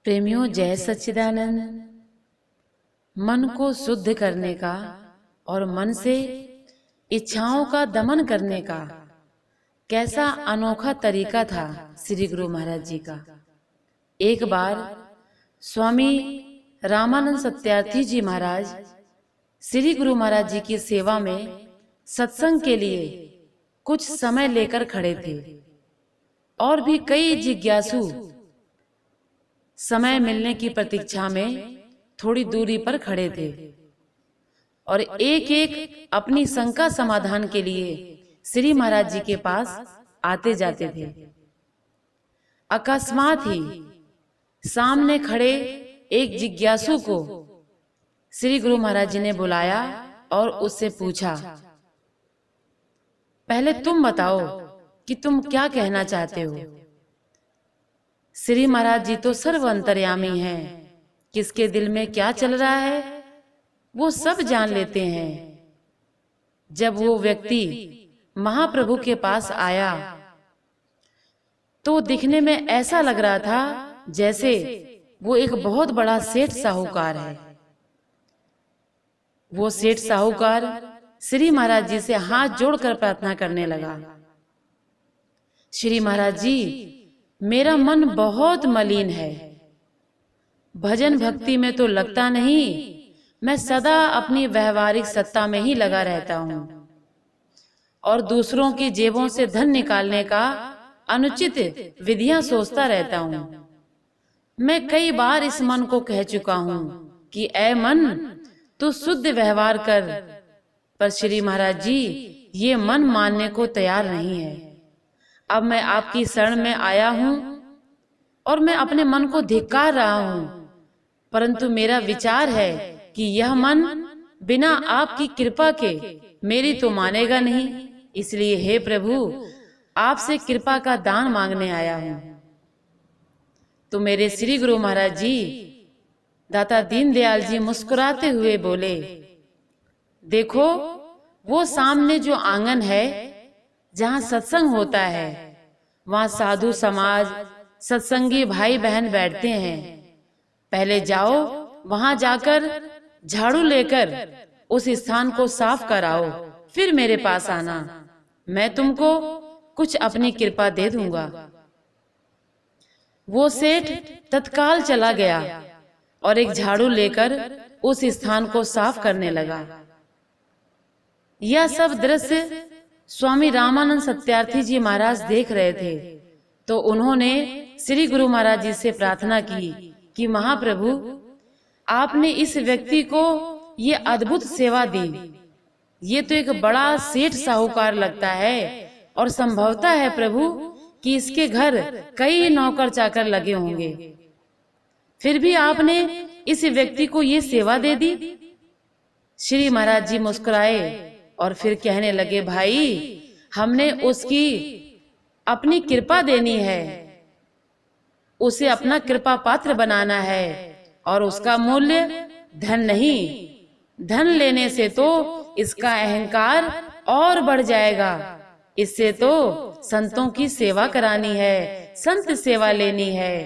प्रेमियों, जय सच्चिदानंद। मन को शुद्ध करने का और मन से इच्छाओं का दमन करने का कैसा अनोखा तरीका था श्री गुरु महाराज जी का। एक बार स्वामी रामानंद सत्यार्थी जी महाराज श्री गुरु महाराज जी की सेवा में सत्संग के लिए कुछ समय लेकर खड़े थे और भी कई जिज्ञासु समय मिलने की प्रतीक्षा में थोड़ी दूरी पर खड़े थे और एक एक अपनी शंका समाधान के लिए श्री महाराज जी के पास आते जाते थे। अकस्मात ही सामने खड़े एक जिज्ञासु को श्री गुरु महाराज जी ने बुलाया और उससे पूछा, पहले तुम बताओ कि तुम क्या कहना चाहते हो। श्री महाराज जी तो सर्व अंतर्यामी हैं, किसके दिल में क्या चल रहा है वो सब जान लेते हैं। जब वो व्यक्ति महाप्रभु के पास आया तो दिखने में ऐसा लग रहा था जैसे वो एक बहुत बड़ा सेठ साहूकार है। वो सेठ साहूकार श्री महाराज जी से हाथ जोड़कर प्रार्थना करने लगा, श्री महाराज जी, मेरा मन बहुत मलिन है, भजन भक्ति में तो लगता नहीं, मैं सदा अपनी व्यवहारिक सत्ता में ही लगा रहता हूं और दूसरों की जेबों से धन निकालने का अनुचित विधियां सोचता रहता हूं। मैं कई बार इस मन को कह चुका हूं कि ऐ मन, तू शुद्ध व्यवहार कर, पर श्री महाराज जी ये मन मानने को तैयार नहीं है। अब मैं आपकी शरण में आया हूं और मैं अपने मन को धिक्कार रहा हूं, परंतु मेरा विचार है कि यह मन बिना आपकी कृपा के मेरी तो मानेगा नहीं। इसलिए हे प्रभु, आपसे कृपा का दान मांगने आया हूं। तो मेरे श्री गुरु महाराज जी दाता दीनदयाल जी मुस्कुराते हुए बोले, देखो वो सामने जो आंगन है जहां सत्संग होता है, वहां साधु समाज सत्संगी भाई बहन बैठते हैं। पहले जाओ, वहां जाकर झाड़ू लेकर उस स्थान को साफ कराओ, फिर मेरे पास आना, मैं तुमको कुछ अपनी कृपा दे दूंगा। वो सेठ तत्काल चला गया और एक झाड़ू लेकर उस स्थान को साफ करने लगा। यह सब दृश्य स्वामी रामानंद सत्यार्थी जी महाराज देख रहे थे, तो उन्होंने श्री गुरु महाराज जी से प्रार्थना की कि महाप्रभु, आपने इस व्यक्ति को ये अद्भुत सेवा दी, ये तो एक बड़ा सेठ साहूकार लगता है और संभवतः है प्रभु कि इसके घर कई नौकर चाकर लगे होंगे, फिर भी आपने इस व्यक्ति को ये सेवा दे दी। श्री महाराज जी मुस्कुराए और फिर कहने लगे, भाई, हमने उसकी अपनी कृपा देनी है, उसे अपना कृपा पात्र बनाना है और उसका मूल्य धन नहीं। धन लेने से तो इसका अहंकार और बढ़ जाएगा, इससे तो संतों की सेवा करानी है, संत सेवा लेनी है।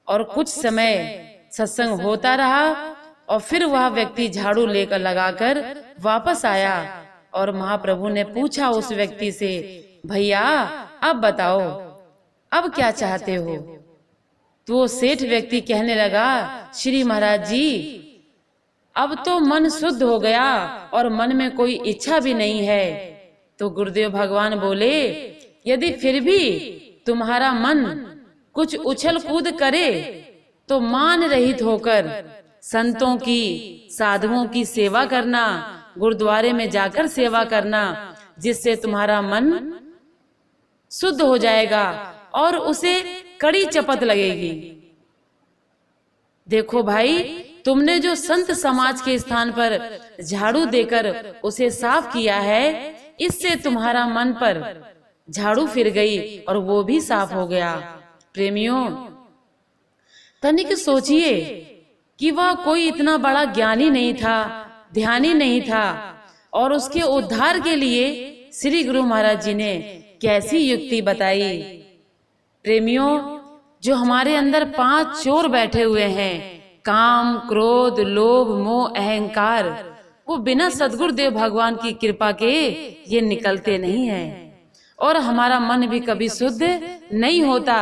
और कुछ समय सत्संग होता रहा और फिर वह व्यक्ति झाड़ू लेकर लगाकर वापस आया और महाप्रभु ने पूछा उस व्यक्ति से, भैया अब बताओ, अब क्या चाहते हो। तो वो सेठ व्यक्ति कहने लगा, श्री महाराज जी, अब तो मन शुद्ध हो गया और मन में कोई इच्छा भी नहीं है। तो गुरुदेव भगवान बोले, यदि फिर भी तुम्हारा मन कुछ उछल कूद करे तो मान रहित होकर संतों की साधुओं की सेवा करना, गुरुद्वारे में जाकर सेवा करना, जिससे तुम्हारा मन शुद्ध हो जाएगा और उसे कड़ी चपत लगेगी। देखो भाई, तुमने जो संत समाज के स्थान पर झाड़ू देकर उसे साफ किया है, इससे तुम्हारा मन पर झाड़ू फिर गई और वो भी साफ हो गया। प्रेमियों, तनिक सोचिए कि वह कोई इतना बड़ा ज्ञानी नहीं था, ध्यानी नहीं था, और उसके उद्धार के लिए श्री गुरु महाराज जी ने कैसी युक्ति बताई। प्रेमियों, जो हमारे अंदर 5 चोर बैठे हुए हैं, काम, क्रोध, लोभ, मोह, अहंकार, वो बिना सद्गुरुदेव भगवान की कृपा के ये निकलते नहीं हैं। और हमारा मन भी कभी शुद्ध नहीं होता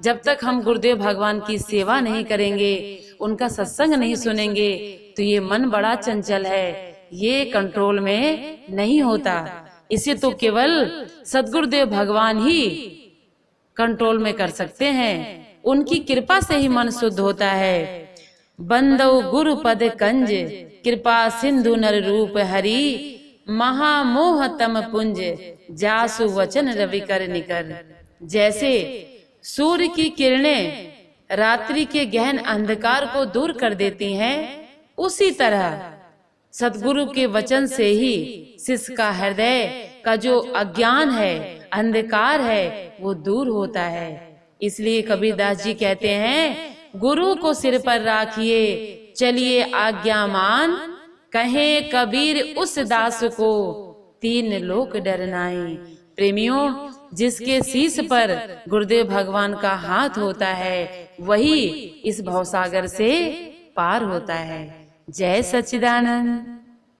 जब तक हम गुरुदेव भगवान की सेवा नहीं करेंगे, उनका सत्संग नहीं सुनेंगे। तो ये मन बड़ा चंचल है, ये कंट्रोल में नहीं होता। इसे तो केवल सद्गुरुदेव भगवान ही कंट्रोल में कर सकते हैं, उनकी कृपा से ही मन शुद्ध होता है। बंदो गुरु पद कंज, कृपा सिंधु नर रूप हरि, महामोह तम पुंज, जासु वचन रवि कर निकर। जैसे सूर्य की किरणें रात्रि के गहन अंधकार को दूर कर देती हैं, उसी तरह सतगुरु के वचन से ही शिष्य का हृदय का जो अज्ञान है, अंधकार है, वो दूर होता है। इसलिए कबीरदास जी कहते हैं, गुरु को सिर पर राखिए चलिए आज्ञा मान, कहे कबीर उस दास को 3 लोक डरनाई। प्रेमियों, जिसके शीश पर गुरुदेव भगवान का हाथ होता है, वही इस भवसागर से पार होता है। जय सच्चिदानंद।